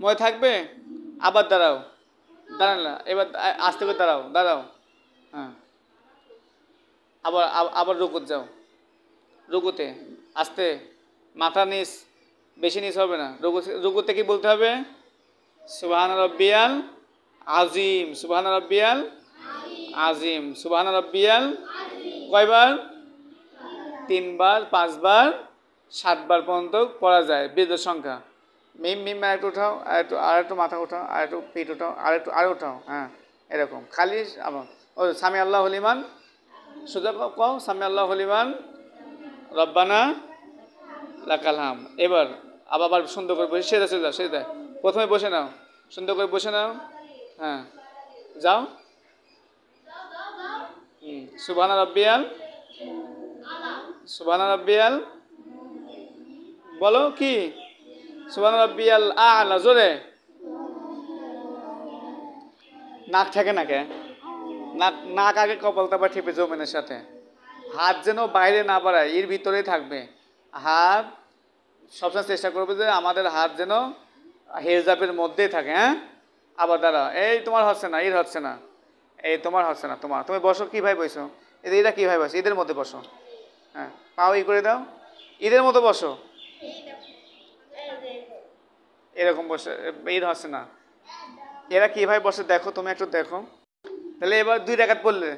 মনে থাকবে? আবার দাঁড়াও, দাঁড়ান না, এবার আস্তে করে দাঁড়াও, দাঁড়াও, হ্যাঁ, আবার আবার রুকুতে যাও, রুকুতে আস্তে, মাথা নিচ, বেশি নিচ হবে না। রুকুতে কি বলতে হবে? সুবহান রাব্বিয়াল আজিম, সুবহান রাব্বিয়াল আজিম, সুবহান রাব্বিয়াল কয়বার? 3 বার, 5 বার, 7 বার পর্যন্ত পড়া যায় বিজোড় সংখ্যা। মিম মিম আরেকটু উঠাও, আরেকটু মাথা উঠাও, আরেকটু পিঠ উঠাও, আরো উঠাও, হ্যাঁ, এরকম খালি আবার ও সামি আল্লাহ হলিমান, সোজা কও সামি আল্লাহ হলিমান রব্বানা লাকাল হাম। এবার আবার সুন্দর করে বসে সেদা সেদা সেদা, প্রথমে বসে নাও, সুন্দর করে বসে নাও, হ্যাঁ, যাও, সুবহান রাব্বিয়াল, সুবহান রাব্বিয়াল, বলো কি? সুবহান রাব্বিয়াল আ'লা, জোরে। নাক থাকে না কে? নাক আগে কপাল, তারপর ঠেপে জমিনের সাথে। হাত যেন বাইরে না বাড়ায়, এর ভিতরেই থাকবে হাত। সবসময় চেষ্টা করবে যে আমাদের হাত যেন হেজাবের মধ্যেই থাকে, হ্যাঁ। আবার দাঁড়াও, এই তোমার হচ্ছে না, এর হচ্ছে না, এই তোমার হচ্ছে না, তুমি বসো, কী ভাই বসো, এরা কী ভাই বসো, ঈদের মধ্যে বসো, হ্যাঁ, পাও ই করে দাও, ঈদের মতো বসো, এরকম বসে, ঈদ হচ্ছে না, এরা কীভাবে বসে দেখো, তুমি একটু দেখো। তাহলে এবার 2 রাকাত পড়লে,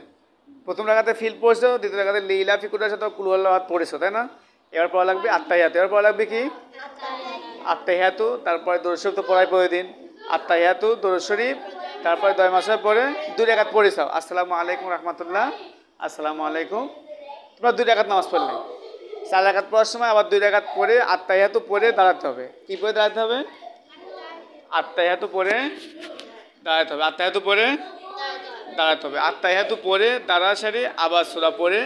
প্রথম রাকাতে ফিল পড়ছো, দ্বিতীয় রাকাতে লীলা ফিকুরের সাথে কুল আল্লাহু আহাদ পড়েছো, তাই না? এবার পড়া লাগবে আত্তাহিয়াতু, এবার পড়া লাগবে কি? আত্তাহিয়াতু, তারপরে দরুদ শরীফ তো পড়াই প্রতিদিন, আত্তাহিয়াতু দরুদ শরীফ, তারপরে 10 মাসের পরে 2 রাকাত পড়েছাও, আসসালামু আলাইকুম রাহমাতুল্লাহ, আসসালামু আলাইকুম। তোমরা 2 রাকাত নামাজ পড়লে, 4 রাকাত পড়ার সময় আবার 2 রাকাত পড়ে আত্তাহিয়াতু পড়ে দাঁড়াতে হবে। কি পড়ে দাঁড়াতে হবে? আত্তাহিয়াতু পড়ে দাঁড়াতে হবে, আত্তাহিয়াতু পড়ে দাঁড়াতে হবে, আত্তাহিয়াতু পড়ে দাঁড়া সারি আবার সূরা পড়ে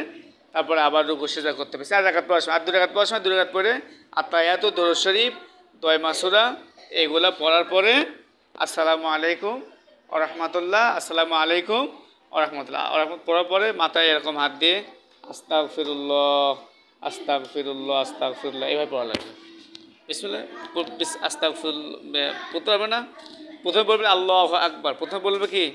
তারপরে আবার রুকু সিজদা করতে হবে। 4 রাকাত পড়ার সময় আর 2 রাকাত পড়ার সময় 2 রাকাত পড়ে আত্তাহিয়াতু, দরুদ শরীফ, 10 মাসুরা এগুলা পড়ার পরে আসসালামু আলাইকুম ওয়া রাহমাতুল্লাহ, আসসালামু আলাইকুম ওয়া রাহমাতুল্লাহ, পড়ার পরে মাথায় এরকম হাত দিয়ে আস্তাগফিরুল্লাহ আস্তাগফিরুল্লাহ আস্তাগফিরুল্লাহ এইভাবে পড়া লাগবে। বিসমিল্লাহ, আস্তাগফিরুল্লাহ পড়তে পারবে না? প্রথমে বলবে আল্লাহু আকবার, প্রথমে বলবে কি?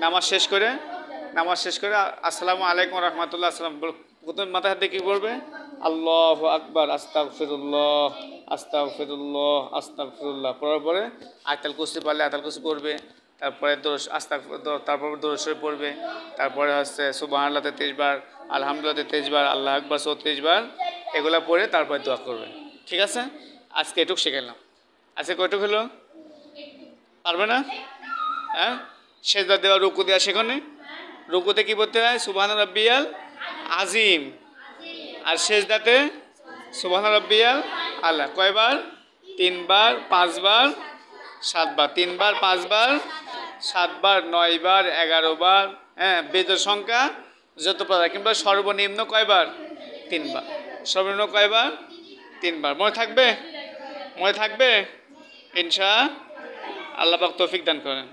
নামাজ শেষ করে আসসালামু আলাইকুম রহমতুল্লাহ, আসসালাম, প্রথমে মাথায় হাত দিয়ে কী করবে? আল্লাহু আকবার, আস্তাগফিরুল্লাহ আস্তাগফিরুল্লাহ আস্তাগফিরুল্লাহ পড়ার পরে আয়াতুল কুরসি পারলে আয়াতুল কুরসি পড়বে, তারপরে তারপর দরুদ শরীফ পড়বে, তারপরে হচ্ছে সুবহানাল্লাহ 33 বার, আলহামদুলিল্লাহ 33 বার, আল্লাহু আকবার 34 বার, এগুলো পড়ে তারপরে দোয়া করবে। ঠিক আছে? আজকে এটুকু শিখাইলাম। আজকে কয়টুকু হলো? পারবে না? হ্যাঁ, সেজদা দেওয়া, রুকু দেওয়া, সেখানে রুকুতে কি বলতে হয়? সুবহান রাব্বিয়াল আজিম, আর সেজদাতে সুবহান রাব্বিয়াল আলা। কয়বার? 3 বার, 5 বার, 7 বার। 3 বার, 5 বার, 7 বার, 9 বার, 11 বার, হ্যাঁ, বেজোড় সংখ্যা যত পারা, কিংবা সর্বনিম্ন কয়বার? 3 বার। সর্বনিম্ন কয়বার? 3 বার। মনে থাকবে? মনে থাকবে ইনশাআল্লাহ, আল্লাহ পাক তৌফিক দান করেন।